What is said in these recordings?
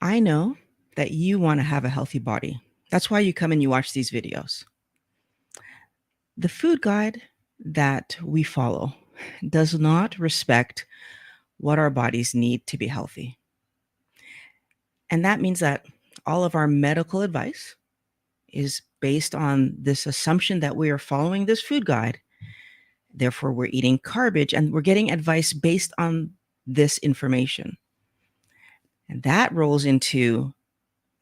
I know that you want to have a healthy body. That's why you come and you watch these videos. The food guide that we follow does not respect what our bodies need to be healthy. And that means that all of our medical advice is based on this assumption that we are following this food guide. Therefore, we're eating garbage and we're getting advice based on this information. And that rolls into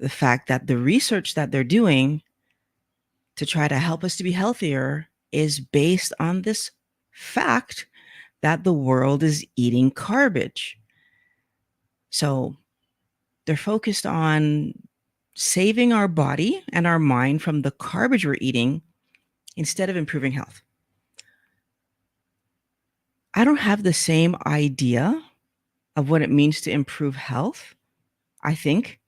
the fact that the research that they're doing to try to help us to be healthier is based on this fact that the world is eating garbage. So they're focused on saving our body and our mind from the garbage we're eating instead of improving health. I don't have the same idea of what it means to improve health, I think,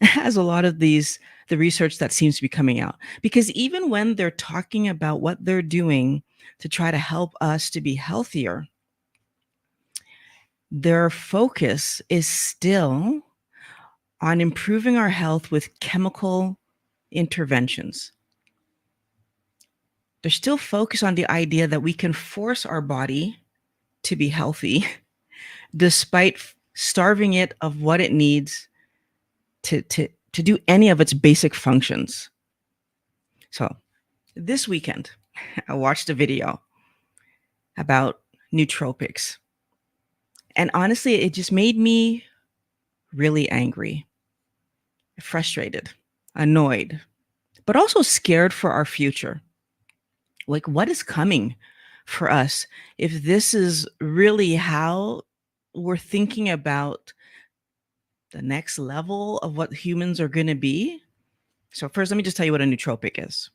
as a lot of the research that seems to be coming out. Because even when they're talking about what they're doing to try to help us to be healthier, their focus is still on improving our health with chemical interventions. They're still focused on the idea that we can force our body to be healthy despite starving it of what it needs to do any of its basic functions. So this weekend, I watched a video about nootropics. And honestly, it just made me really angry, frustrated, annoyed, but also scared for our future. Like, what is coming for us if this is really how we're thinking about the next level of what humans are going to be? So first, let me just tell you what a nootropic is.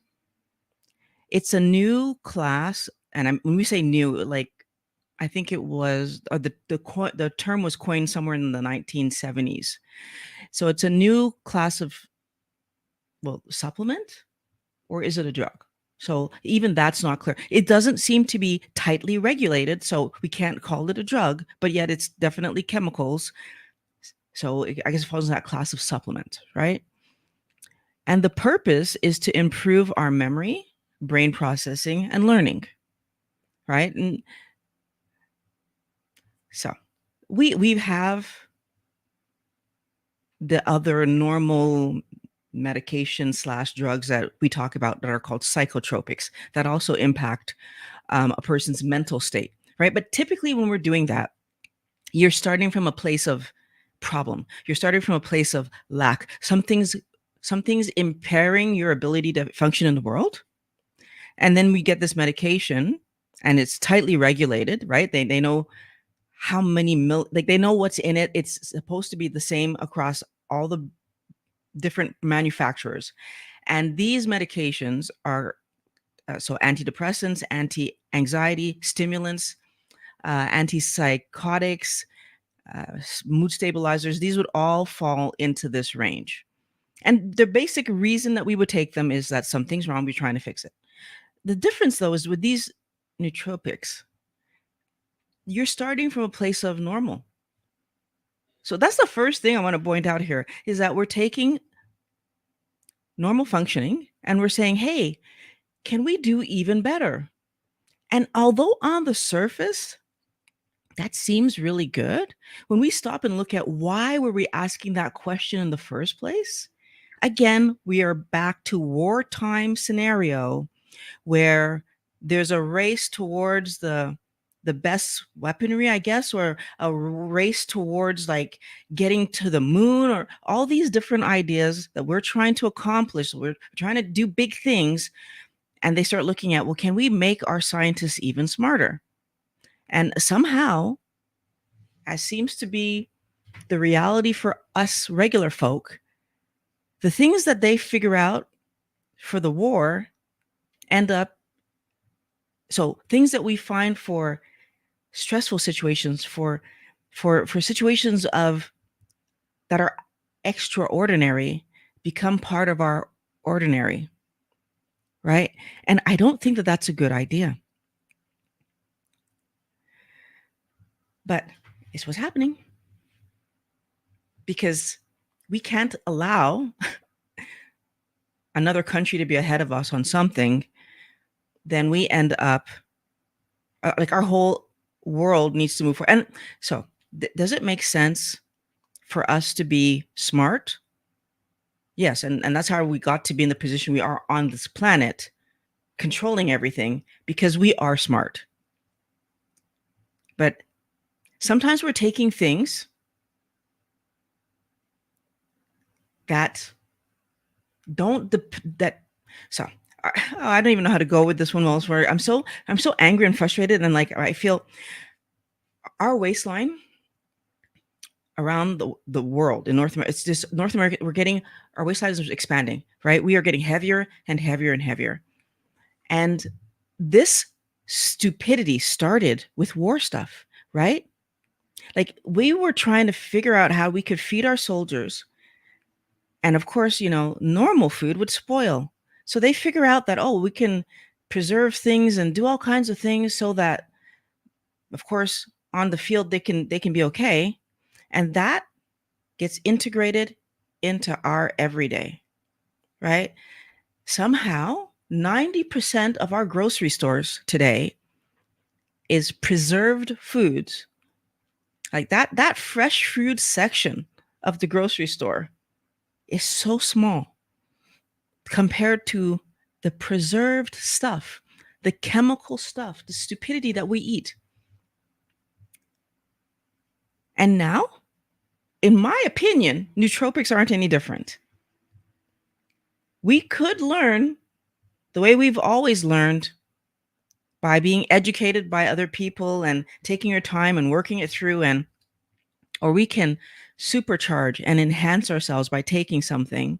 It's a new class, and when we say new, like I think it was the term was coined somewhere in the 1970s. So it's a new class of, well, supplement, or is it a drug? So even that's not clear. It doesn't seem to be tightly regulated, so we can't call it a drug, but yet it's definitely chemicals. So I guess it falls in that class of supplement, right? And the purpose is to improve our memory, brain processing, and learning, right? And so we have the other normal medication slash drugs that we talk about that are called psychotropics that also impact a person's mental state, right? But typically when we're doing that, you're starting from a place of problem. You're starting from a place of lack. Something's impairing your ability to function in the world. And then we get this medication and it's tightly regulated, right? They know how many like they know what's in it. It's supposed to be the same across all the different manufacturers. And these medications are so antidepressants, anti-anxiety, stimulants, antipsychotics, mood stabilizers. These would all fall into this range. And the basic reason that we would take them is that something's wrong. We're trying to fix it. The difference, though, is with these nootropics, you're starting from a place of normal. So that's the first thing I want to point out here is that we're taking normal functioning and we're saying, hey, can we do even better? And although on the surface, that seems really good, when we stop and look at why were we asking that question in the first place, again, we are back to wartime scenario where there's a race towards the best weaponry, I guess, or a race towards like getting to the moon, or all these different ideas that we're trying to accomplish. We're trying to do big things. And they start looking at, well, can we make our scientists even smarter? And somehow, as seems to be the reality for us regular folk, the things that they figure out for the war end up, so things that we find for stressful situations, for situations of that are extraordinary, become part of our ordinary, right? And I don't think that that's a good idea. But it's what's happening, because we can't allow another country to be ahead of us on something, then we end up like our whole world needs to move forward. And so, does it make sense for us to be smart? Yes, and that's how we got to be in the position we are on this planet, controlling everything because we are smart. But sometimes we're taking things that don't that so I don't even know how to go with this one, Wells. Where I'm so angry and frustrated, and like I feel our waistline around the world in North America, it's just North America. We're getting our waistline is expanding, right? We are getting heavier and heavier and heavier, and this stupidity started with war stuff, right? Like we were trying to figure out how we could feed our soldiers. And of course, normal food would spoil. So they figure out that, oh, we can preserve things and do all kinds of things so that, of course, on the field they can be okay. And that gets integrated into our everyday, right? Somehow, 90% of our grocery stores today is preserved foods. Like that fresh food section of the grocery store is so small compared to the preserved stuff, the chemical stuff, the stupidity that we eat. And now, in my opinion, nootropics aren't any different. We could learn the way we've always learned by being educated by other people and taking your time and working it through, or we can supercharge and enhance ourselves by taking something.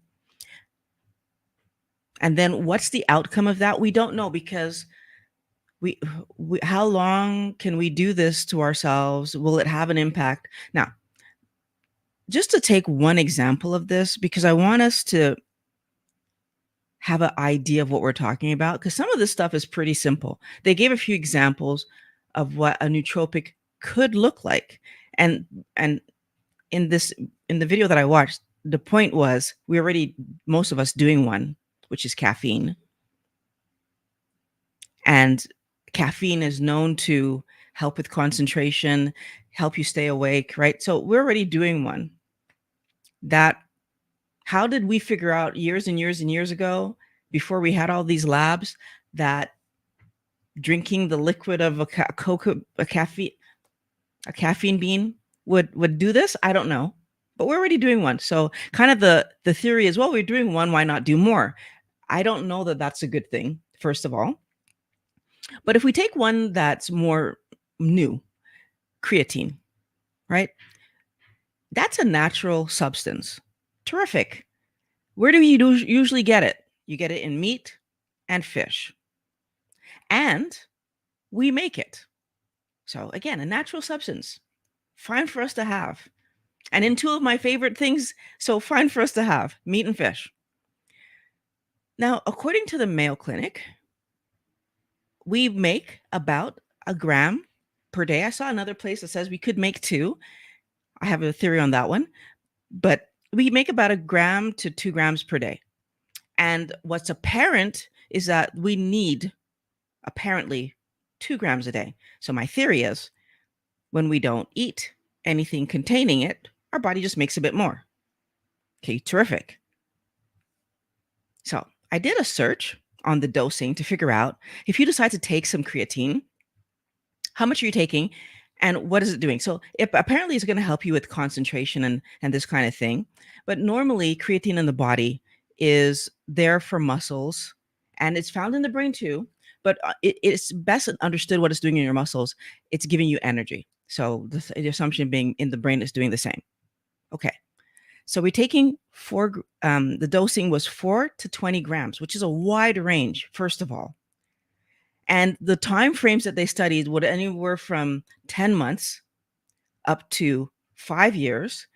And then what's the outcome of that? We don't know, because we how long can we do this to ourselves? Will it have an impact? Now, just to take one example of this, because I want us to have an idea of what we're talking about, because some of this stuff is pretty simple. They gave a few examples of what a nootropic could look like. And in the video that I watched, the point was we already, most of us, doing one, which is caffeine. And caffeine is known to help with concentration, help you stay awake, right? So we're already doing one. That, how did we figure out years and years and years ago, before we had all these labs, that drinking the liquid of a caffeine bean would do this? I don't know, but we're already doing one. So kind of the theory is, well, we're doing one, why not do more? I don't know that that's a good thing, first of all. But if we take one that's more new, creatine, right? That's a natural substance. Terrific. Where do you usually get it? You get it in meat and fish. And we make it. So again, a natural substance. Fine for us to have. And in two of my favorite things, so fine for us to have, meat and fish. Now, according to the Mayo Clinic, we make about a gram per day. I saw another place that says we could make 2. I have a theory on that one, but we make about a gram to 2 grams per day. And what's apparent is that we need apparently 2 grams a day. So my theory is, when we don't eat anything containing it, our body just makes a bit more. Okay, terrific. So I did a search on the dosing to figure out, if you decide to take some creatine, how much are you taking and what is it doing? So it apparently is going to help you with concentration and this kind of thing. But normally creatine in the body is there for muscles, and it's found in the brain too. But it's best understood what it's doing in your muscles. It's giving you energy. So the assumption being in the brain is doing the same. Okay. So we're taking the dosing was 4 to 20 grams, which is a wide range, first of all. And the time frames that they studied would anywhere from 10 months up to 5 years,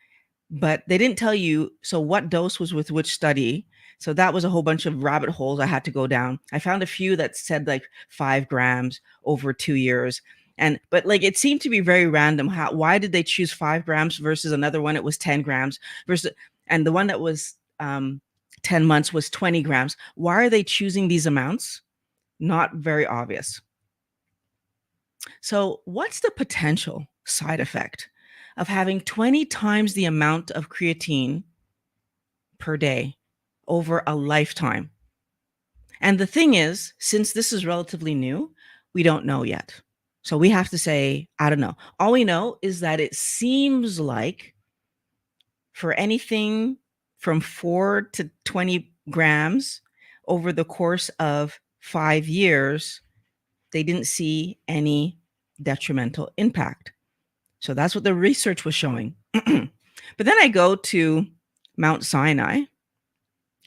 but they didn't tell you, so what dose was with which study. So that was a whole bunch of rabbit holes I had to go down. I found a few that said like 5 grams over 2 years. But like, it seemed to be very random. Why did they choose 5 grams versus another one? It was 10 grams versus, and the one that was 10 months was 20 grams. Why are they choosing these amounts? Not very obvious. So, what's the potential side effect of having 20 times the amount of creatine per day over a lifetime? And the thing is, since this is relatively new, we don't know yet. So we have to say, I don't know. All we know is that it seems like for anything from 4 to 20 grams over the course of 5 years, they didn't see any detrimental impact. So that's what the research was showing. But then I go to Mount Sinai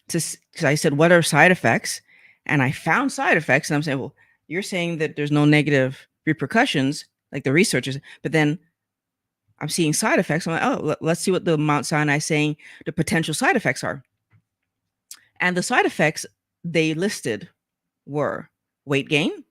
because I said, what are side effects? And I found side effects. And I'm saying, well, you're saying that there's no negative repercussions, like the researchers, but then I'm seeing side effects. I'm like, oh, let's see what the Mount Sinai is saying the potential side effects are. And the side effects they listed were weight gain.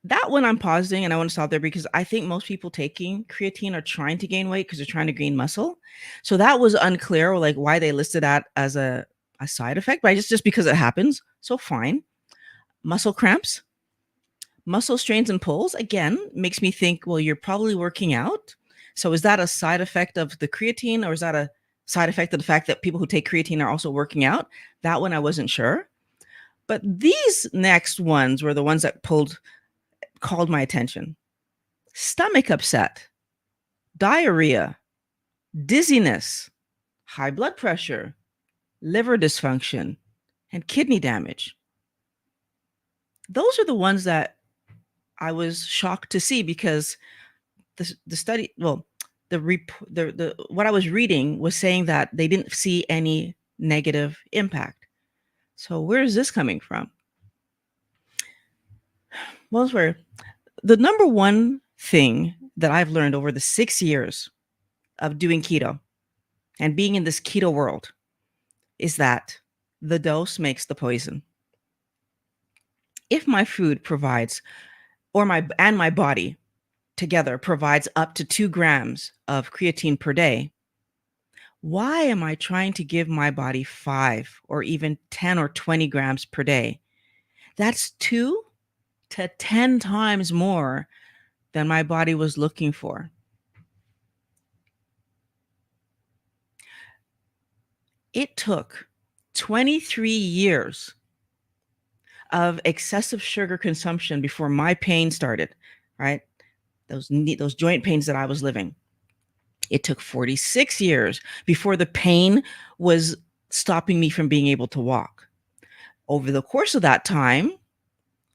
That one I'm pausing and I want to stop there because I think most people taking creatine are trying to gain weight because they're trying to gain muscle. So that was unclear, like why they listed that as a side effect, but just because it happens. So fine. Muscle cramps, muscle strains and pulls, again, makes me think, well, you're probably working out. So is that a side effect of the creatine, or is that a side effect of the fact that people who take creatine are also working out? That one I wasn't sure. But these next ones were the ones that called my attention. Stomach upset, diarrhea, dizziness, high blood pressure, liver dysfunction, and kidney damage. Those are the ones that I was shocked to see because the study, well, the what I was reading was saying that they didn't see any negative impact. So where is this coming from? Well, where the number one thing that I've learned over the 6 years of doing keto and being in this keto world is that the dose makes the poison. If my food provides, or my body together provides up to 2 grams of creatine per day, why am I trying to give my body 5 or even 10 or 20 grams per day? That's 2 to 10 times more than my body was looking for. It took 23 years of excessive sugar consumption before my pain started, right? Those joint pains that I was living. It took 46 years before the pain was stopping me from being able to walk. Over the course of that time,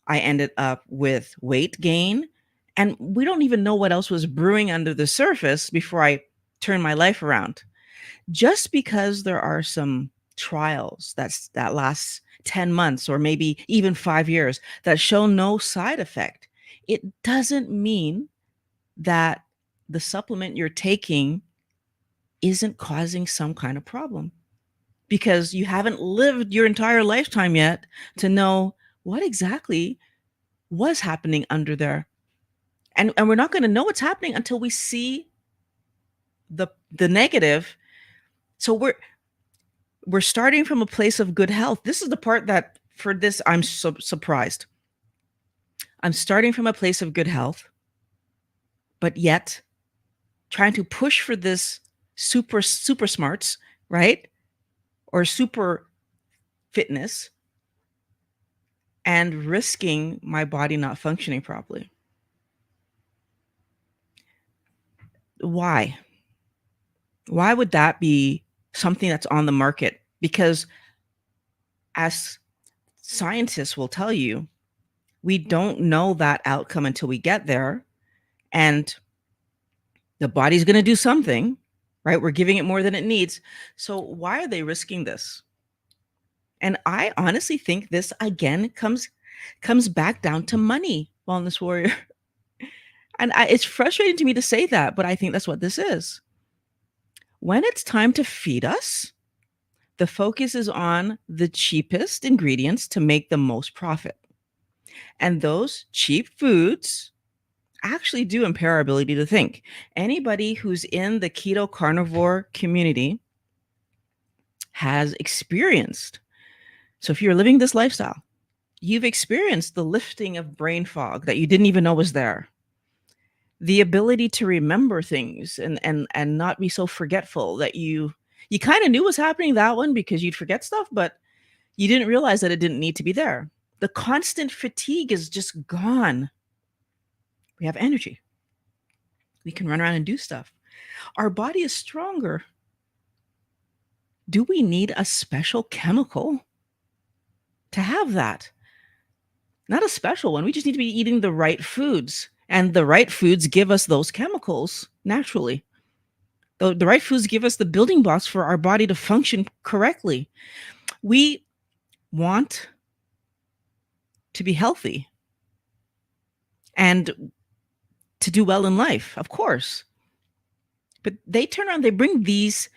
I ended up with weight gain, and we don't even know what else was brewing under the surface before I turned my life around. Just because there are some trials that lasts 10 months or maybe even 5 years that show no side effect, it doesn't mean that the supplement you're taking isn't causing some kind of problem, because you haven't lived your entire lifetime yet to know what exactly was happening under there. And we're not going to know what's happening until we see the negative. So we're starting from a place of good health. This is the part that for this I'm so surprised. I'm starting from a place of good health, but yet trying to push for this super smarts, right? Or super fitness, and risking my body not functioning properly. Why? Why would that be something that's on the market? Because as scientists will tell you, we don't know that outcome until we get there. And the body's going to do something, right? We're giving it more than it needs. So why are they risking this? And I honestly think this again comes back down to money, wellness warrior. And it's frustrating to me to say that, but I think that's what this is. When it's time to feed us, the focus is on the cheapest ingredients to make the most profit. And those cheap foods actually do impair our ability to think. Anybody who's in the keto carnivore community has experienced. So if you're living this lifestyle, you've experienced the lifting of brain fog that you didn't even know was there. The ability to remember things and not be so forgetful that you kind of knew was happening, that one, because you'd forget stuff, but you didn't realize that it didn't need to be there. The constant fatigue is just gone. We have energy. We can run around and do stuff. Our body is stronger. Do we need a special chemical to have that? Not a special one. We just need to be eating the right foods. And the right foods give us those chemicals naturally. The right foods give us the building blocks for our body to function correctly. We want to be healthy and to do well in life, of course. But they turn around, they bring these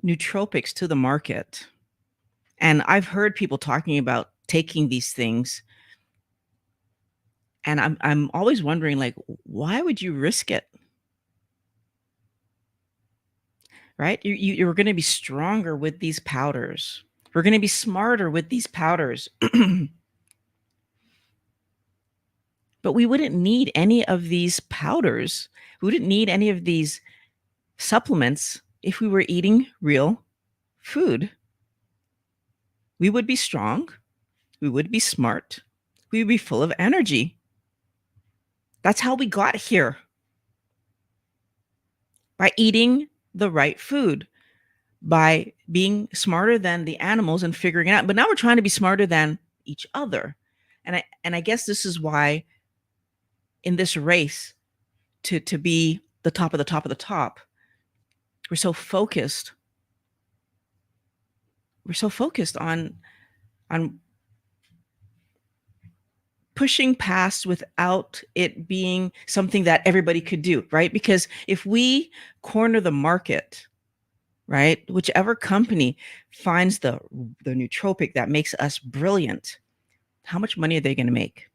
nootropics to the market. And I've heard people talking about taking these things. And I'm always wondering, like, why would you risk it? Right? You're going to be stronger with these powders. We're going to be smarter with these powders. But we wouldn't need any of these powders. We wouldn't need any of these supplements if we were eating real food. We would be strong. We would be smart. We would be full of energy. That's how we got here. By eating the right food, by being smarter than the animals and figuring it out. But now we're trying to be smarter than each other. And I guess this is why in this race to be the top of the top of the top, we're so focused. We're so focused on pushing past without it being something that everybody could do, right? Because if we corner the market, right, whichever company finds the nootropic that makes us brilliant, how much money are they going to make?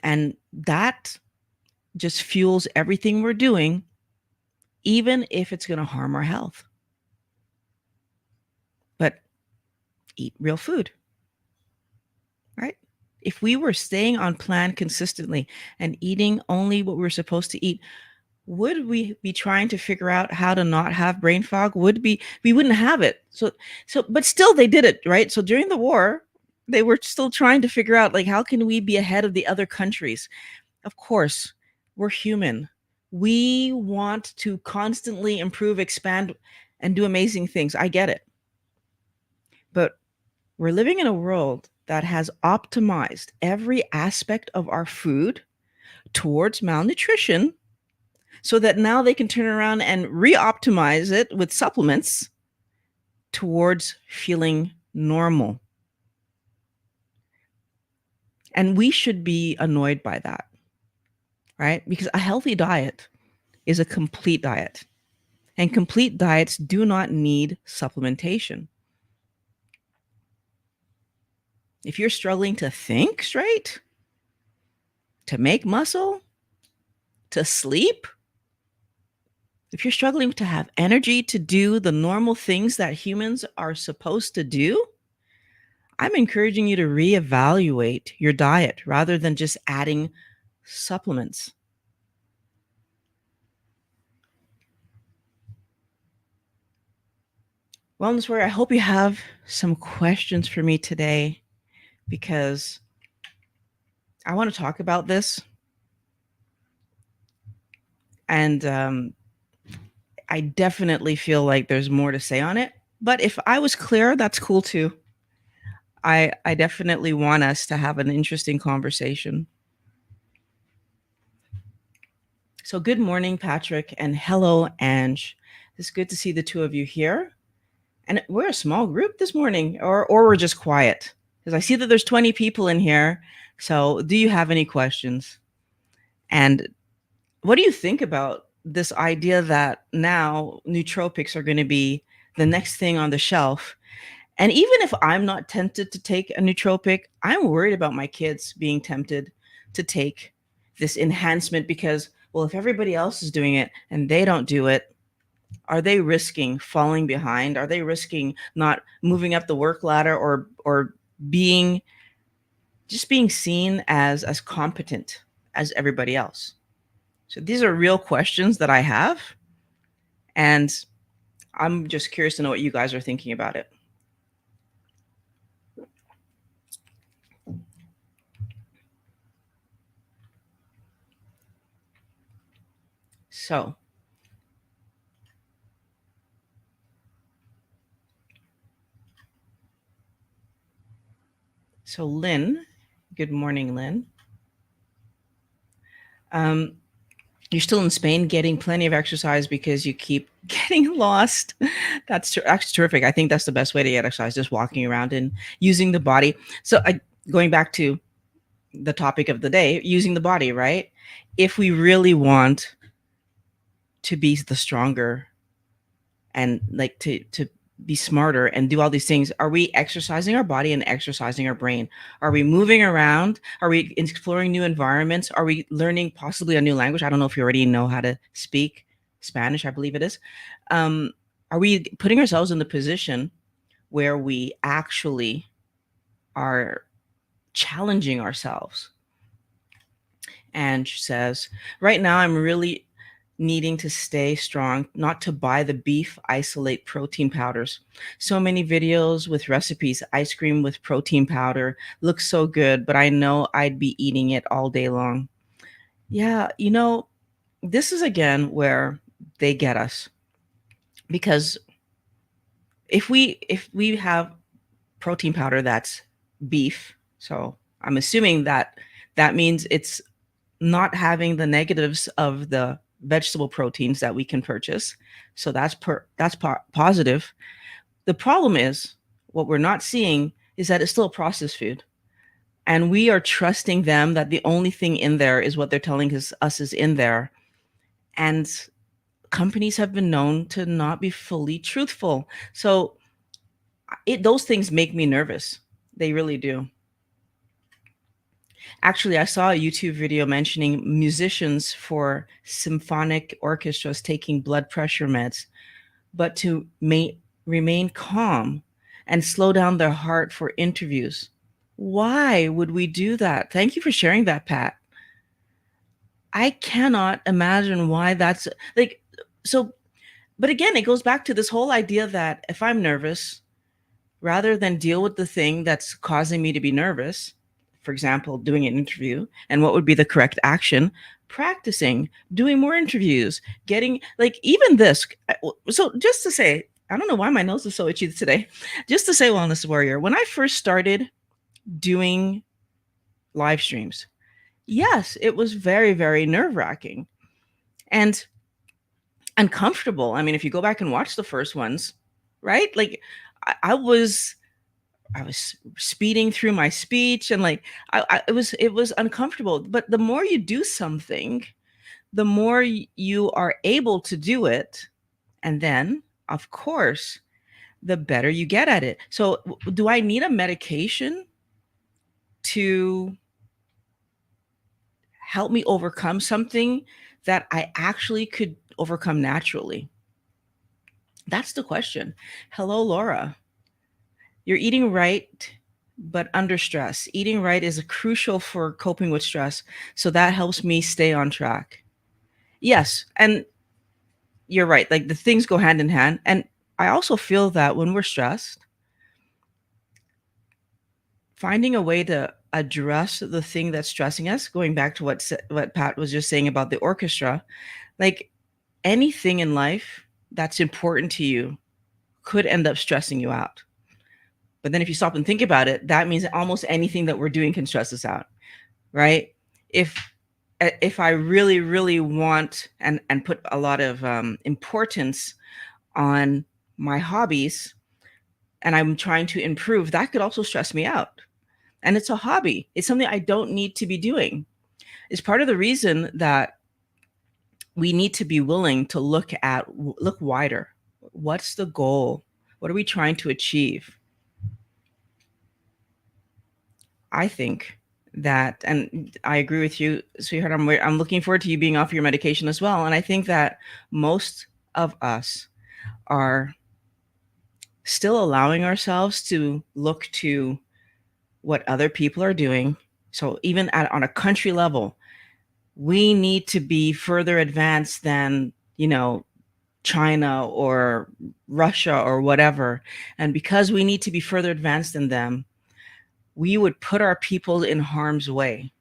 And that just fuels everything we're doing, even if it's going to harm our health. But eat real food, right? If we were staying on plan consistently and eating only what we were supposed to eat, would we be trying to figure out how to not have brain fog? We wouldn't have it. So, but still they did it, right? So during the war, they were still trying to figure out, like, how can we be ahead of the other countries? Of course, we're human. We want to constantly improve, expand, and do amazing things. I get it. But we're living in a world that has optimized every aspect of our food towards malnutrition, so that now they can turn around and re-optimize it with supplements towards feeling normal. And we should be annoyed by that, right? Because a healthy diet is a complete diet. And complete diets do not need supplementation. If you're struggling to think straight, to make muscle, to sleep, if you're struggling to have energy to do the normal things that humans are supposed to do, I'm encouraging you to reevaluate your diet rather than just adding supplements. Wellness Warrior, I hope you have some questions for me today, because I want to talk about this. And I definitely feel like there's more to say on it. But if I was clear, that's cool too. I definitely want us to have an interesting conversation. So good morning, Patrick, and hello, Ange. It's good to see the two of you here. And we're a small group this morning, or we're just quiet, because I see that there's 20 people in here. So do you have any questions? And what do you think about this idea that now nootropics are going to be the next thing on the shelf? And even if I'm not tempted to take a nootropic, I'm worried about my kids being tempted to take this enhancement, because, well, if everybody else is doing it and they don't do it, Are they risking falling behind? Are they risking not moving up the work ladder, or being just being seen as competent as everybody else? So these are real questions that I have, and I'm just curious to know what you guys are thinking about it. So, Lynn, good morning, Lynn. Um, you're still in Spain, getting plenty of exercise because you keep getting lost. That's terrific. I think that's the best way to get exercise, just walking around and using the body. So, going back to the topic of the day, using the body, right? If we really want to be the stronger and like to be smarter and do all these things, are we exercising our body and exercising our brain? Are we moving around? Are we exploring new environments? Are we learning possibly a new language? I don't know if you already know how to speak Spanish, I believe it is. um, are we putting ourselves in the position where we actually are challenging ourselves? And she says, right now I'm really needing to stay strong, not to buy the beef isolate protein powders. So many videos with recipes, ice cream with protein powder looks so good, but I know I'd be eating it all day long. Yeah, this is again where they get us, because if we have protein powder that's beef, so I'm assuming that that means it's not having the negatives of the vegetable proteins that we can purchase. So that's positive. The problem is, what we're not seeing is that it's still a processed food. And we are trusting them that the only thing in there is what they're telling us is in there. And companies have been known to not be fully truthful. So those things make me nervous. They really do. Actually, I saw a YouTube video mentioning musicians for symphonic orchestras taking blood pressure meds, but to remain calm and slow down their heart for interviews. Why would we do that? Thank you for sharing that, Pat. I cannot imagine why that's like so. But again, it goes back to this whole idea that if I'm nervous, rather than deal with the thing that's causing me to be nervous, for example, doing an interview, and what would be the correct action? Practicing, doing more interviews, getting like even this. So, just to say, I don't know why my nose is so itchy today. Just to say, Wellness Warrior, when I first started doing live streams, yes, it was very, very nerve wracking and uncomfortable. I mean, if you go back and watch the first ones, right? Like, I was speeding through my speech, and like it was uncomfortable. But the more you do something, the more you are able to do it, and then of course the better you get at it. So do I need a medication to help me overcome something that I actually could overcome naturally? That's the question. Hello, Laura. You're eating right, but under stress. Eating right is crucial for coping with stress. So that helps me stay on track. Yes. And you're right. Like the things go hand in hand. And I also feel that when we're stressed, finding a way to address the thing that's stressing us, going back to what Pat was just saying about the orchestra, like anything in life that's important to you could end up stressing you out. But then if you stop and think about it, that means almost anything that we're doing can stress us out, right? If if I really, really want and put a lot of importance on my hobbies and I'm trying to improve, that could also stress me out. And it's a hobby. It's something I don't need to be doing. It's part of the reason that we need to be willing to look wider. What's the goal? What are we trying to achieve? I think that, and I agree with you, sweetheart. I'm looking forward to you being off your medication as well. And I think that most of us are still allowing ourselves to look to what other people are doing. So even on a country level, we need to be further advanced than, China or Russia or whatever. And because we need to be further advanced than them, we would put our people in harm's way.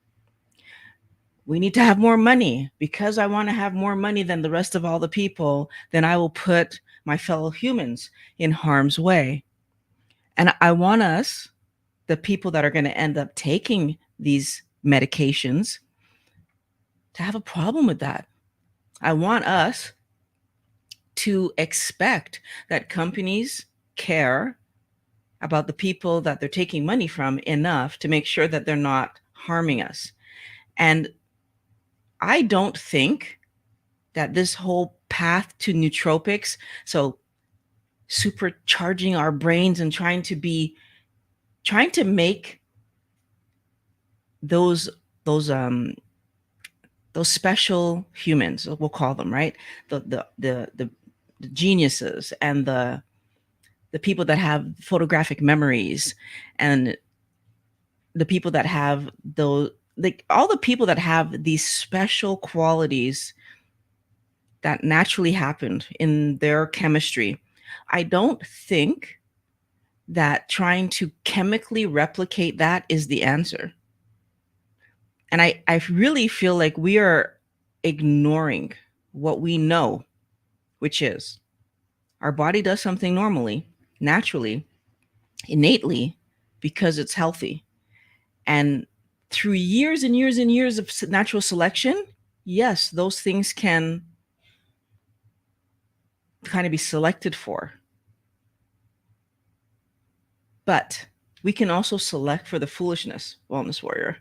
We need to have more money. Because I want to have more money than the rest of all the people, then I will put my fellow humans in harm's way. And I want us, the people that are going to end up taking these medications, to have a problem with that. I want us to expect that companies care about the people that they're taking money from enough to make sure that they're not harming us. And I don't think that this whole path to nootropics, so supercharging our brains and trying to make those special humans, we'll call them, right? The geniuses and the people that have photographic memories, and the people that have those, like all the people that have these special qualities that naturally happened in their chemistry. I don't think that trying to chemically replicate that is the answer. And I really feel like we are ignoring what we know, which is our body does something normally, naturally, innately, because it's healthy. And through years and years and years of natural selection, yes, those things can kind of be selected for. But we can also select for the foolishness, Wellness Warrior.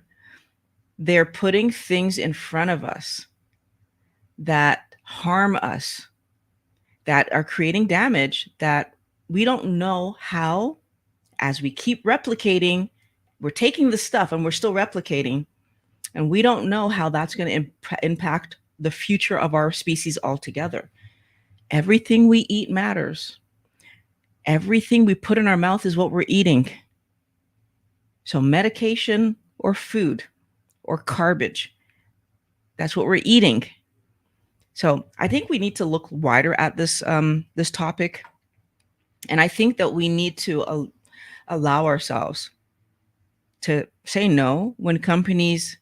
They're putting things in front of us that harm us, that are creating damage that we don't know how. As we keep replicating, we're taking the stuff and we're still replicating, and we don't know how that's going to impact the future of our species altogether. Everything we eat matters. Everything we put in our mouth is what we're eating. So medication or food or garbage, that's what we're eating. So I think we need to look wider at this topic. And I think that we need to allow ourselves to say no when companies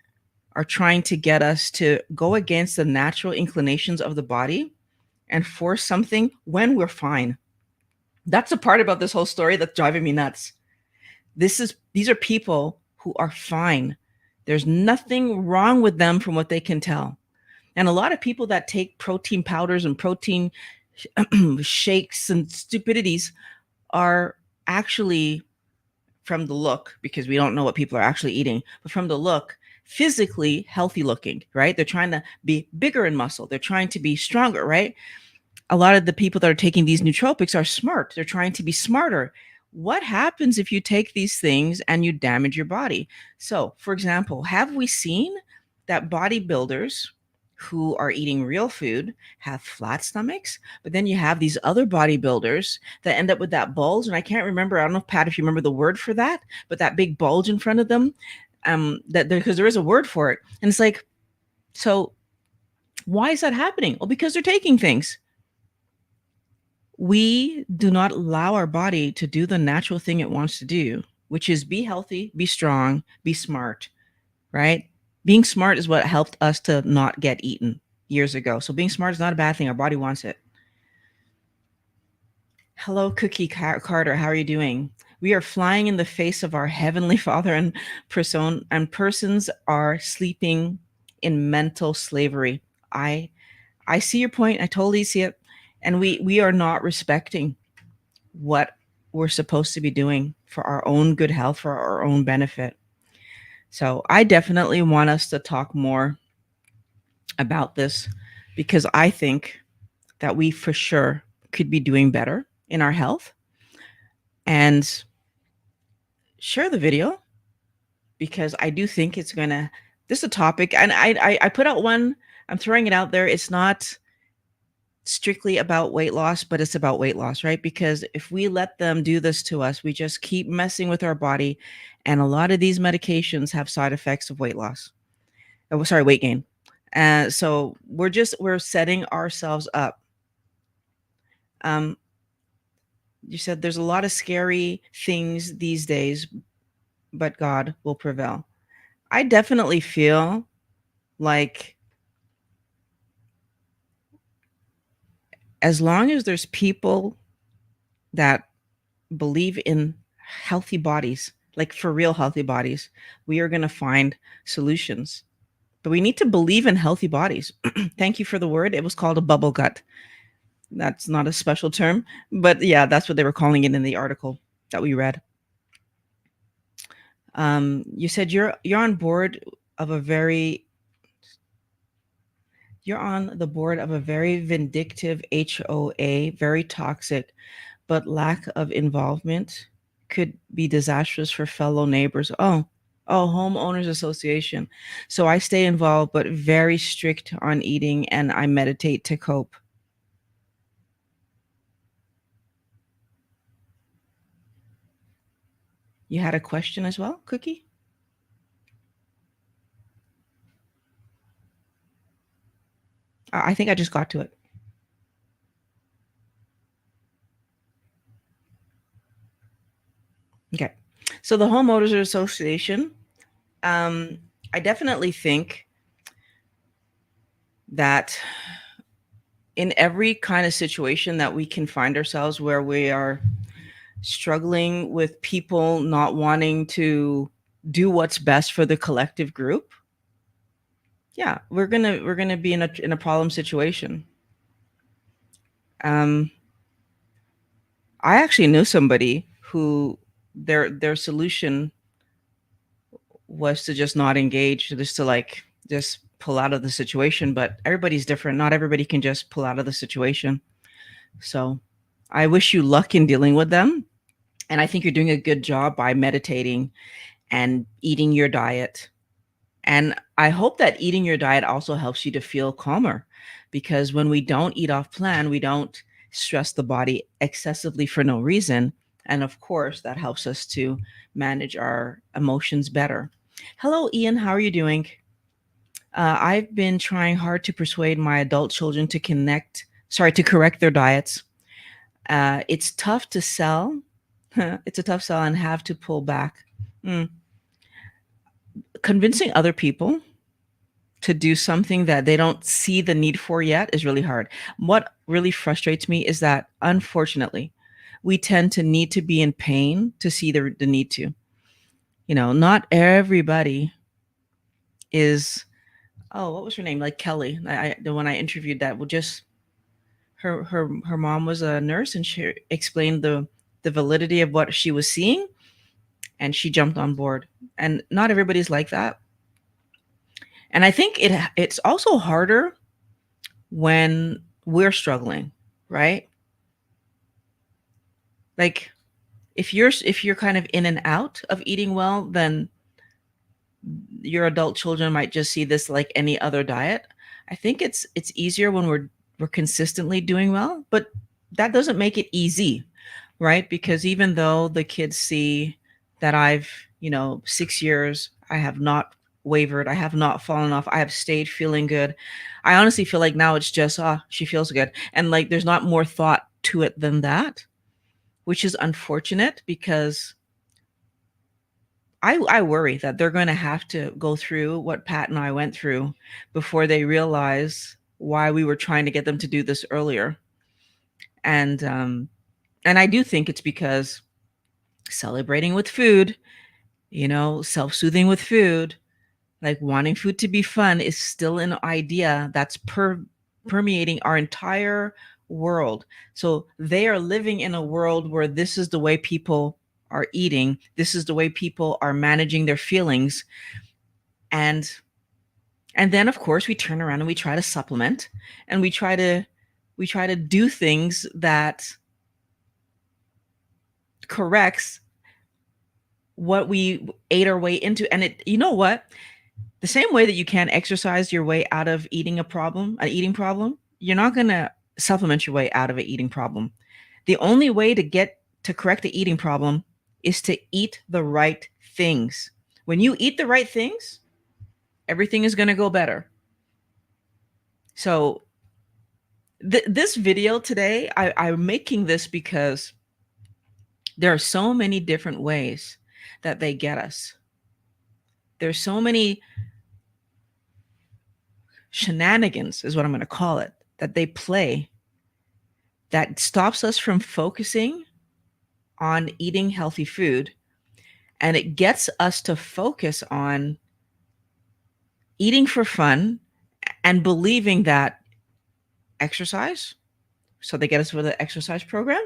are trying to get us to go against the natural inclinations of the body and force something when we're fine. That's the part about this whole story that's driving me nuts. These are people who are fine. There's nothing wrong with them from what they can tell. And a lot of people that take protein powders and protein shakes and stupidities are actually, from the look, because we don't know what people are actually eating, but from the look, physically healthy looking, right? They're trying to be bigger in muscle. They're trying to be stronger, right? A lot of the people that are taking these nootropics are smart. They're trying to be smarter. What happens if you take these things and you damage your body? So, for example, have we seen that bodybuilders who are eating real food have flat stomachs? But then you have these other bodybuilders that end up with that bulge. And I can't remember, I don't know, Pat, if you remember the word for that, but that big bulge in front of them, because there is a word for it. And it's like, so why is that happening? Well, because they're taking things. We do not allow our body to do the natural thing it wants to do, which is be healthy, be strong, be smart, right? Being smart is what helped us to not get eaten years ago. So being smart is not a bad thing. Our body wants it. Hello, Cookie Carter. How are you doing? We are flying in the face of our Heavenly Father, and persons are sleeping in mental slavery. I see your point. I totally see it. And we are not respecting what we're supposed to be doing for our own good health, for our own benefit. So I definitely want us to talk more about this, because I think that we for sure could be doing better in our health. And share the video, because I do think it's gonna, this is a topic, and I put out one, I'm throwing it out there. It's not strictly about weight loss, but it's about weight loss, right? Because if we let them do this to us, we just keep messing with our body. And a lot of these medications have side effects of weight loss. Oh, sorry, weight gain. So we're setting ourselves up. Um, you said there's a lot of scary things these days, but God will prevail. I definitely feel like as long as there's people that believe in healthy bodies, like for real healthy bodies, we are going to find solutions. But we need to believe in healthy bodies. Thank you for the word. It was called a bubble gut. That's not a special term, but yeah, that's what they were calling it in the article that we read. You said you're on board of a very you're on the board of a very vindictive HOA, very toxic, but lack of involvement could be disastrous for fellow neighbors. Oh, homeowners association. So I stay involved, but very strict on eating, and I meditate to cope. You had a question as well, Cookie? I think I just got to it. Okay. So the homeowners association, um, I definitely think that in every kind of situation that we can find ourselves where we are struggling with people not wanting to do what's best for the collective group, yeah, we're gonna be in a problem situation. um I actually knew somebody who their solution was to just not engage, just to like just pull out of the situation, but everybody's different. Not everybody can just pull out of the situation. So I wish you luck in dealing with them, and I think you're doing a good job by meditating and eating your diet. And I hope that eating your diet also helps you to feel calmer, because when we don't eat off plan, we don't stress the body excessively for no reason. And of course, that helps us to manage our emotions better. Hello, Ian. How are you doing? I've been trying hard to persuade my adult children to correct their diets. It's tough to sell. It's a tough sell and have to pull back. Mm. Convincing other people to do something that they don't see the need for yet is really hard. What really frustrates me is that, unfortunately, we tend to need to be in pain to see the need to. Not everybody is, oh, what was her name? Like Kelly, the one I interviewed, that would just, her mom was a nurse, and she explained the validity of what she was seeing, and she jumped on board. And not everybody's like that. And I think it's also harder when we're struggling, right? Like if you're kind of in and out of eating well, then your adult children might just see this like any other diet. I think it's easier when we're consistently doing well, but that doesn't make it easy, right? Because even though the kids see that I've, 6 years, I have not wavered, I have not fallen off, I have stayed feeling good. I honestly feel like now it's just, she feels good. And like there's not more thought to it than that, which is unfortunate, because I worry that they're going to have to go through what Pat and I went through before they realize why we were trying to get them to do this earlier. And I do think it's because celebrating with food, self-soothing with food, like wanting food to be fun, is still an idea that's permeating our entire world. So they are living in a world where this is the way people are eating, this is the way people are managing their feelings. And then of course we turn around and we try to supplement, and we try to do things that corrects what we ate our way into. And you know what, the same way that you can't exercise your way out of an eating problem, you're not going to supplement your way out of an eating problem. The only way to get to correct the eating problem is to eat the right things. When you eat the right things, everything is going to go better. So this video today, I'm making this because there are so many different ways that they get us. There's so many shenanigans, is what I'm going to call it, that they play that stops us from focusing on eating healthy food. And it gets us to focus on eating for fun and believing that exercise. So they get us with an exercise program.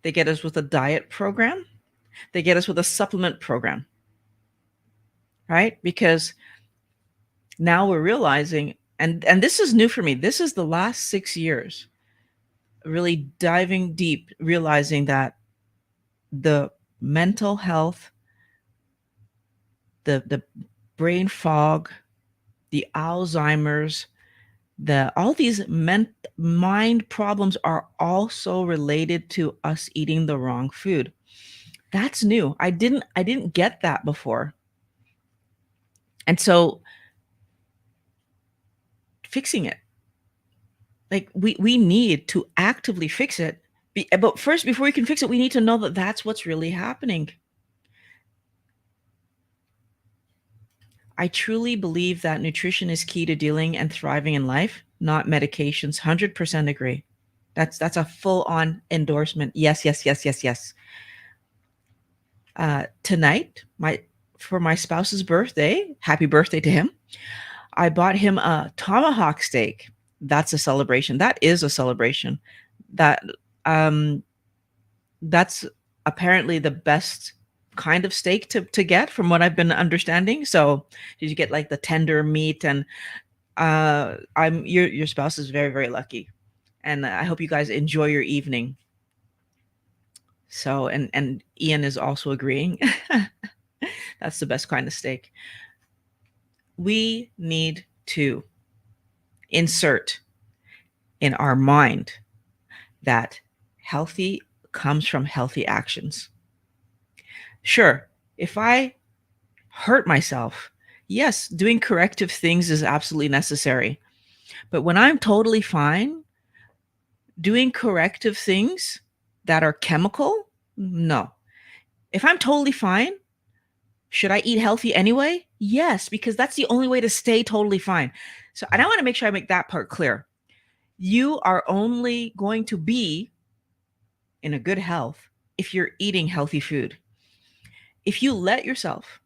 They get us with a diet program. They get us with a supplement program, right? Because now we're realizing, and this is new for me. This is the last 6 years, really diving deep, realizing that the mental health, the brain fog, the Alzheimer's, all these mind problems are also related to us eating the wrong food. That's new. I didn't get that before. And so fixing it, like we need to actively fix it. But first, before we can fix it, we need to know that that's what's really happening. I truly believe that nutrition is key to dealing and thriving in life, not medications. 100% agree. That's a full-on endorsement. Yes, yes, yes, yes, yes. Tonight, for my spouse's birthday, happy birthday to him, I bought him a tomahawk steak. That's a celebration. That is a celebration. That's apparently the best kind of steak to get, from what I've been understanding. So did you get like the tender meat? And your spouse is very, very lucky, and I hope you guys enjoy your evening. So and Ian is also agreeing. That's the best kind of steak. We need to insert in our mind that healthy comes from healthy actions. Sure, if I hurt myself, yes, doing corrective things is absolutely necessary. But when I'm totally fine, doing corrective things that are chemical, no. If I'm totally fine, should I eat healthy anyway? Yes, because that's the only way to stay totally fine. So, and I want to make sure I make that part clear. You are only going to be in a good health if you're eating healthy food. If you let yourself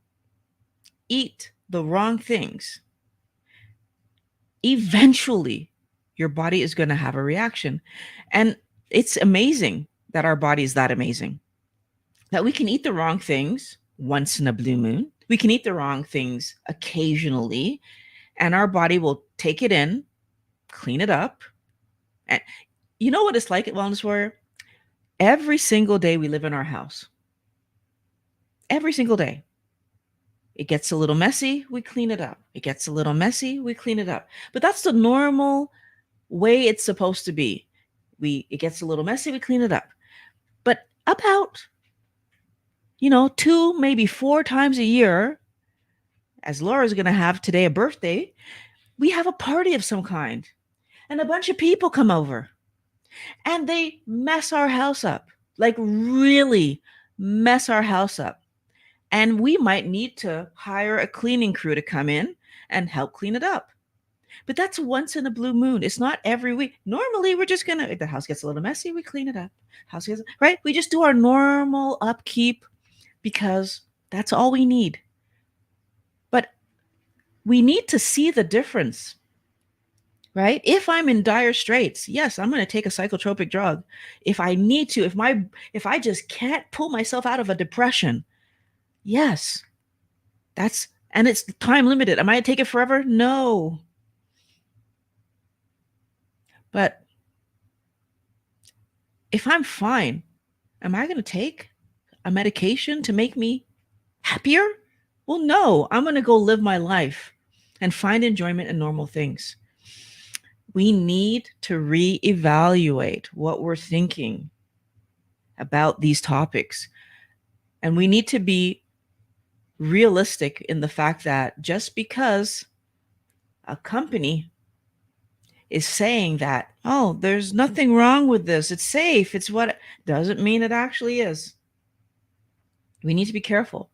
eat the wrong things, eventually your body is going to have a reaction. And it's amazing that our body is that amazing, that we can eat the wrong things once in a blue moon. We can eat the wrong things occasionally, and our body will take it in, clean it up. And you know what it's like at Wellness Warrior? Every single day we live in our house. Every single day. It gets a little messy, we clean it up. It gets a little messy, we clean it up. But that's the normal way it's supposed to be. It gets a little messy, we clean it up. But about 2, maybe 4 times a year, as Laura's going to have today a birthday, we have a party of some kind. And a bunch of people come over. And they mess our house up. Like really mess our house up. And we might need to hire a cleaning crew to come in and help clean it up. But that's once in a blue moon. It's not every week. Normally, we're just if the house gets a little messy, we clean it up. Right? We just do our normal upkeep because that's all we need. But we need to see the difference, right? If I'm in dire straits, yes, I'm going to take a psychotropic drug. If I need to, if I just can't pull myself out of a depression, yes, and it's time limited. Am I going to take it forever? No. But if I'm fine, am I going to take a medication to make me happier? Well, no, I'm going to go live my life and find enjoyment in normal things. We need to reevaluate what we're thinking about these topics. And we need to be realistic in the fact that just because a company is saying that, oh, there's nothing wrong with this, it's safe, it's what, doesn't mean it actually is. We need to be careful.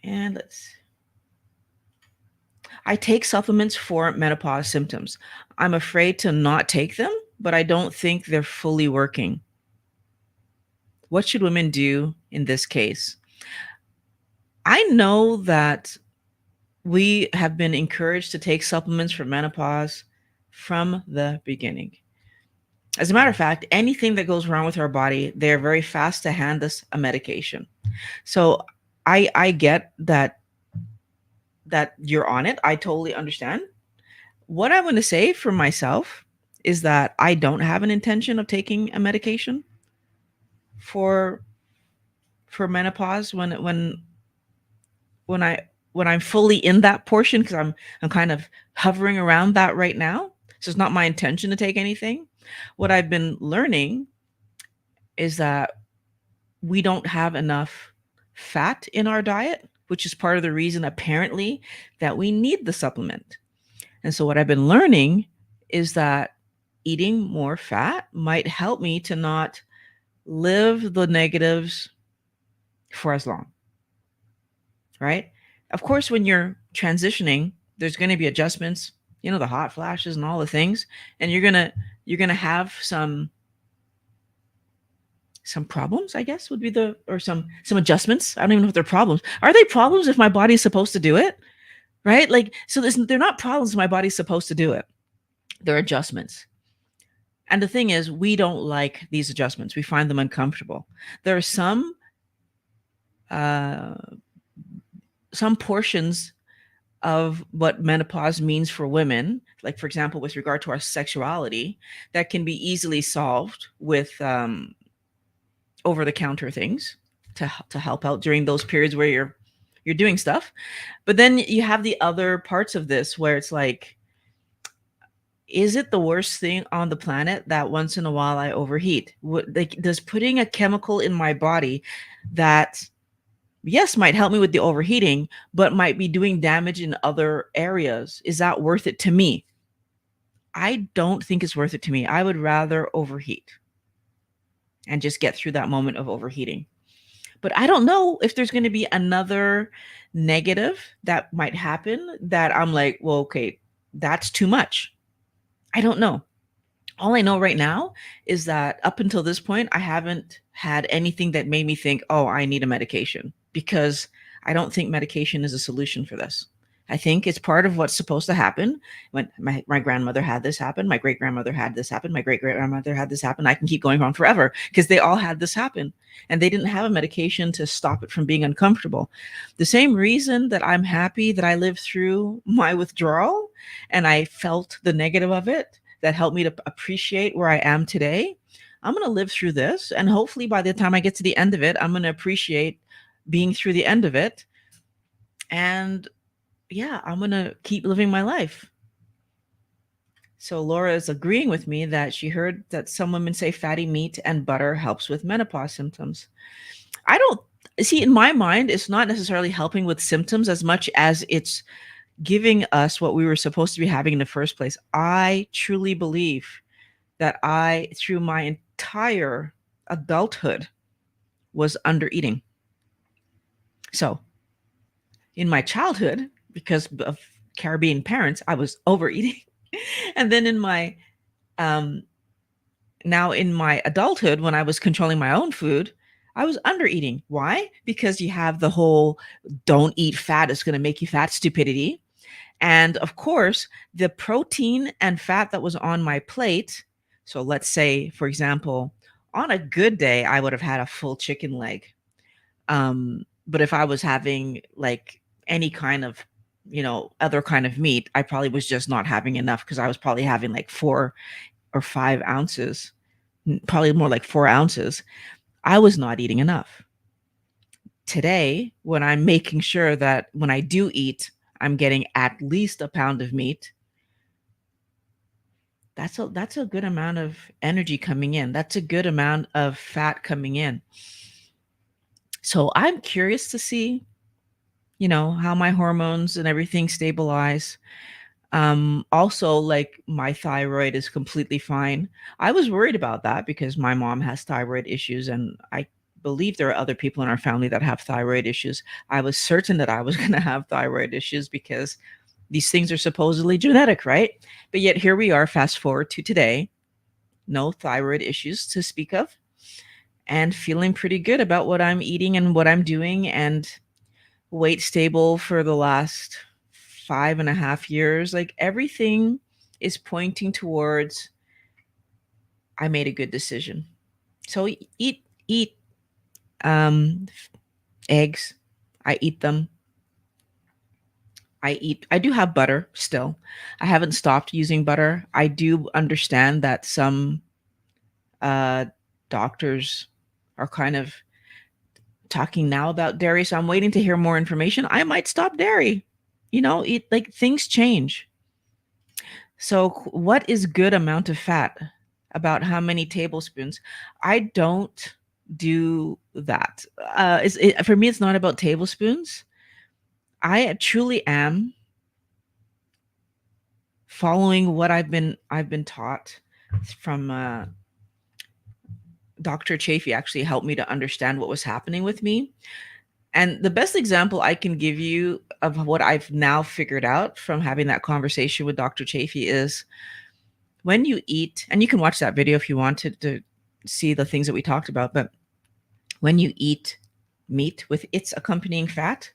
And I take supplements for menopause symptoms. I'm afraid to not take them, but I don't think they're fully working. What should women do in this case? I know that we have been encouraged to take supplements for menopause from the beginning. As a matter of fact, anything that goes wrong with our body, they're very fast to hand us a medication. So I get that you're on it. I totally understand. What I'm going to say for myself is that I don't have an intention of taking a medication for menopause when I'm fully in that portion, because I'm kind of hovering around that right now. So it's not my intention to take anything. What I've been learning is that we don't have enough fat in our diet, which is part of the reason apparently that we need the supplement. And so what I've been learning is that eating more fat might help me to not live the negatives for as long. Right? Of course, when you're transitioning, there's going to be adjustments, the hot flashes and all the things, and you're going to have some problems, I guess would be or some adjustments. I don't even know if they're problems. Are they problems if my body's supposed to do it? Right? Like, so they're not problems if my body's supposed to do it. They're adjustments. And the thing is, we don't like these adjustments. We find them uncomfortable. There are some portions of what menopause means for women, like for example, with regard to our sexuality, that can be easily solved with over-the-counter things to help out during those periods where you're doing stuff. But then you have the other parts of this where it's like, is it the worst thing on the planet that once in a while I overheat? Does putting a chemical in my body that, yes, might help me with the overheating, but might be doing damage in other areas, is that worth it to me? I don't think it's worth it to me. I would rather overheat and just get through that moment of overheating. But I don't know if there's going to be another negative that might happen that I'm like, well, okay, that's too much. I don't know. All I know right now is that up until this point, I haven't had anything that made me think, oh, I need a medication, because I don't think medication is a solution for this. I think it's part of what's supposed to happen. When my grandmother had this happen, my great-grandmother had this happen, my great-great-grandmother had this happen. I can keep going on forever because they all had this happen, and they didn't have a medication to stop it from being uncomfortable. The same reason that I'm happy that I lived through my withdrawal and I felt the negative of it, that helped me to appreciate where I am today. I'm going to live through this, and hopefully by the time I get to the end of it, I'm going to appreciate being through the end of it. And yeah, I'm going to keep living my life. So Laura is agreeing with me that she heard that some women say fatty meat and butter helps with menopause symptoms. I don't see, in my mind, it's not necessarily helping with symptoms as much as it's giving us what we were supposed to be having in the first place. I truly believe that I, through my entire adulthood, was under eating. So in my childhood, because of Caribbean parents, I was overeating. And then in my now in my adulthood, when I was controlling my own food, I was under eating. Why? Because you have the whole don't eat fat, it's going to make you fat stupidity. And of course, the protein and fat that was on my plate. So let's say, for example, on a good day, I would have had a full chicken leg. But if I was having like any kind of, other kind of meat, I probably was just not having enough, because I was probably having like 4 or 5 ounces, probably more like 4 ounces. I was not eating enough. Today, when I'm making sure that when I do eat, I'm getting at least a pound of meat. That's a good amount of energy coming in. That's a good amount of fat coming in. So I'm curious to see, how my hormones and everything stabilize. Also, like, my thyroid is completely fine. I was worried about that because my mom has thyroid issues, and I believe there are other people in our family that have thyroid issues. I was certain that I was going to have thyroid issues because these things are supposedly genetic, right? But yet here we are, fast forward to today, no thyroid issues to speak of, and feeling pretty good about what I'm eating and what I'm doing, and weight stable for the last 5.5 years. Like, everything is pointing towards I made a good decision. So eat eggs. I eat them. I do have butter still. I haven't stopped using butter. I do understand that some uh doctors are kind of talking now about dairy, so I'm waiting to hear more information. I might stop dairy. Eat, like, things change. So, what is good amount of fat? About how many tablespoons? I don't do that. For me, it's not about tablespoons. I truly am following what I've been taught from Dr. Chafee. Actually helped me to understand what was happening with me. And the best example I can give you of what I've now figured out from having that conversation with Dr. Chafee is, when you eat, and you can watch that video if you wanted to see the things that we talked about, but when you eat meat with its accompanying fat,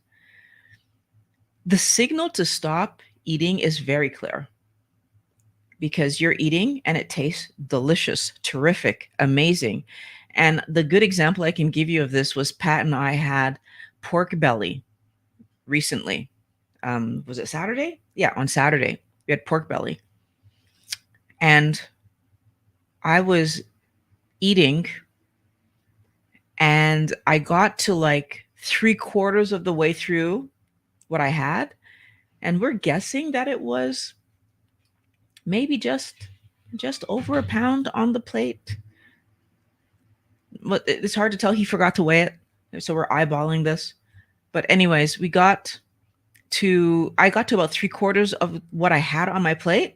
the signal to stop eating is very clear, because you're eating and it tastes delicious, terrific, amazing. And the good example I can give you of this was Pat and I had pork belly recently. Was it Saturday? Yeah, on Saturday we had pork belly, and I was eating, and I got to like 3/4 of the way through what I had, and we're guessing that it was maybe just over a pound on the plate. But it's hard to tell. He forgot to weigh it, so we're eyeballing this. But anyways, I got to about 3/4 of what I had on my plate,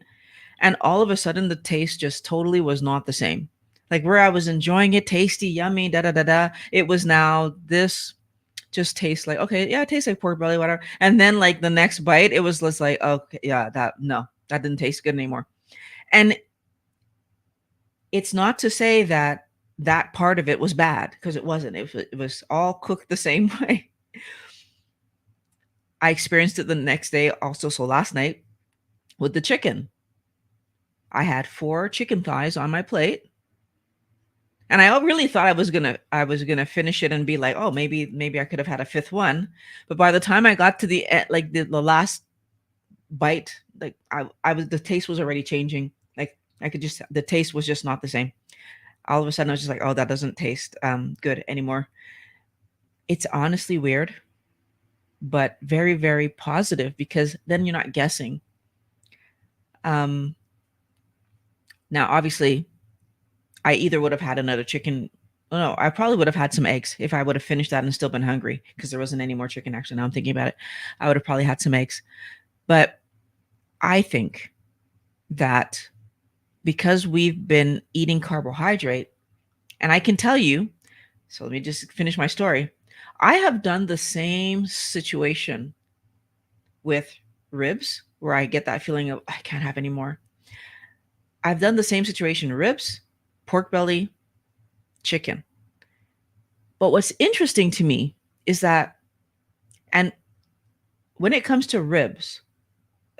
and all of a sudden the taste just totally was not the same. Like, where I was enjoying it, tasty, yummy, da da da da, it was now this just tastes like, okay, yeah, it tastes like pork belly, whatever. And then, like, the next bite, it was just like, okay, yeah, that didn't taste good anymore. And it's not to say that that part of it was bad, because it wasn't. It was all cooked the same way. I experienced it the next day also. So last night with the chicken, I had 4 chicken thighs on my plate, and I really thought I was gonna finish it and be like, oh, maybe I could have had a 5th one. But by the time I got to the last bite, like, I was the taste was already changing. Like, I could just the taste was just not the same. All of a sudden I was just like, oh, that doesn't taste good anymore. It's honestly weird, but very, very positive, because then you're not guessing. Um, Now, obviously, I either would have had another chicken. Oh, no, I probably would have had some eggs if I would have finished that and still been hungry, because there wasn't any more chicken. Actually, now I'm thinking about it, I would have probably had some eggs. But I think that because we've been eating carbohydrate, and I can tell you, so let me just finish my story. I have done the same situation with ribs, where I get that feeling of I can't have any more. I've done the same situation: ribs, pork belly, chicken. But what's interesting to me is that, and when it comes to ribs,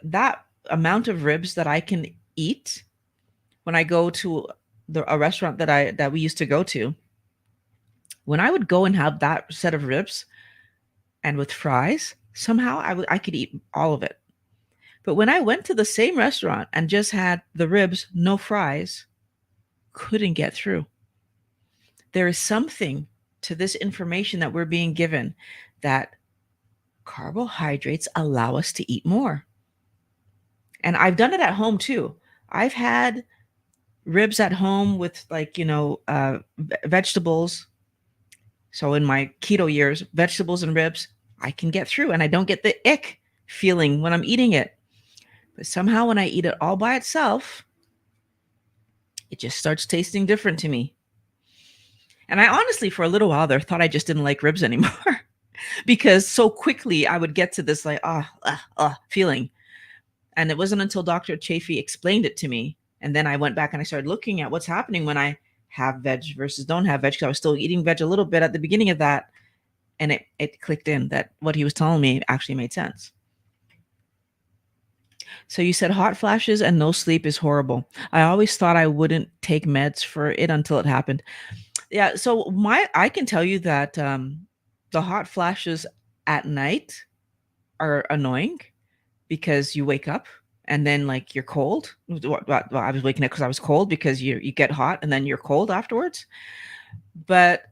that amount of ribs that I can eat when I go to a restaurant that we used to go to, when I would go and have that set of ribs and with fries, somehow I could eat all of it. But when I went to the same restaurant and just had the ribs, no fries, couldn't get through. There is something to this information that we're being given, that Carbohydrates allow us to eat more. And I've done it at home too. I've had ribs at home with like, vegetables. So in my keto years, vegetables and ribs, I can get through and I don't get the ick feeling when I'm eating it. But somehow when I eat it all by itself, it just starts tasting different to me. And I honestly, for a little while there, thought I just didn't like ribs anymore because so quickly I would get to this like, feeling. And it wasn't until Dr. Chafee explained it to me. And then I went back and I started looking at what's happening when I have veg versus don't have veg. Because I was still eating veg a little bit at the beginning of that. And it clicked in that what he was telling me actually made sense. So you said hot flashes and no sleep is horrible. I always thought I wouldn't take meds for it until it happened. Yeah. So I can tell you that the hot flashes at night are annoying because you wake up and then like you're cold. Well, I was waking up because I was cold because you get hot and then you're cold afterwards. But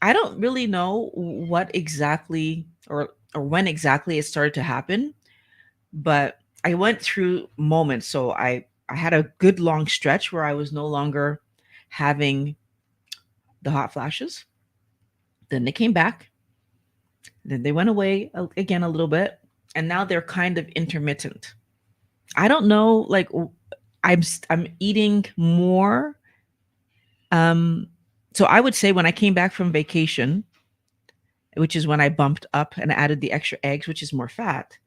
I don't really know what exactly or when exactly it started to happen. But I went through moments. So I had a good long stretch where I was no longer having the hot flashes. Then they came back. Then they went away again a little bit. And now they're kind of intermittent. I don't know, like I'm eating more. So I would say when I came back from vacation, which is when I bumped up and added the extra eggs, which is more fat.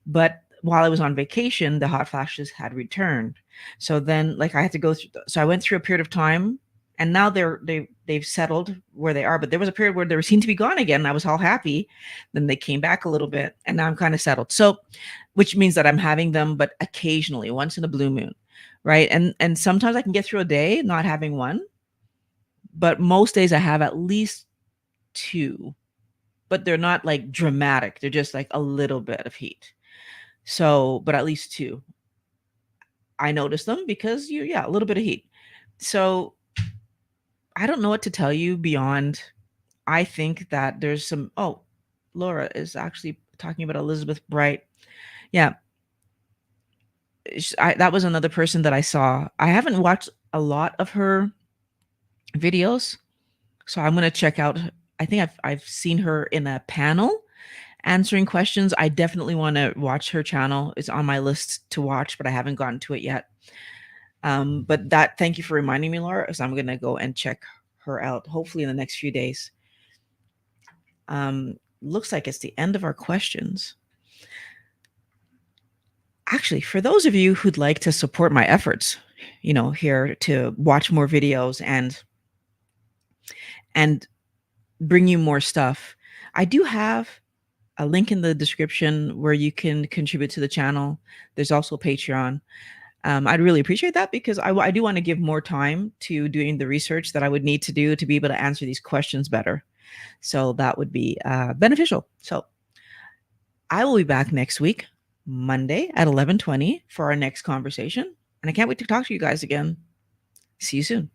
But while I was on vacation, the hot flashes had returned. So then like I had to go through, so I went through a period of time and now they've settled where they are. But there was a period where they seemed to be gone again. And I was all happy. Then they came back a little bit and now I'm kind of settled. So, which means that I'm having them, but occasionally, once in a blue moon, right? And sometimes I can get through a day not having one, but most days I have at least two, but they're not like dramatic. They're just like a little bit of heat. So, but at least two. I notice them because a little bit of heat. So I don't know what to tell you beyond. I think that there's some. Oh, Laura is actually talking about Elizabeth Bright. Yeah, that was another person that I saw. I haven't watched a lot of her videos, so I'm gonna check out. I think I've seen her in a panel answering questions. I definitely want to watch her channel. It's on my list to watch, but I haven't gotten to it yet. But thank you for reminding me, Laura, because I'm going to go and check her out, hopefully in the next few days. Looks like it's the end of our questions. Actually, for those of you who'd like to support my efforts, here to watch more videos and bring you more stuff, I do have a link in the description where you can contribute to the channel. There's also Patreon. I'd really appreciate that because I do want to give more time to doing the research that I would need to do to be able to answer these questions better. So that would be beneficial. So I will be back next week, Monday at 11:20 for our next conversation. And I can't wait to talk to you guys again. See you soon.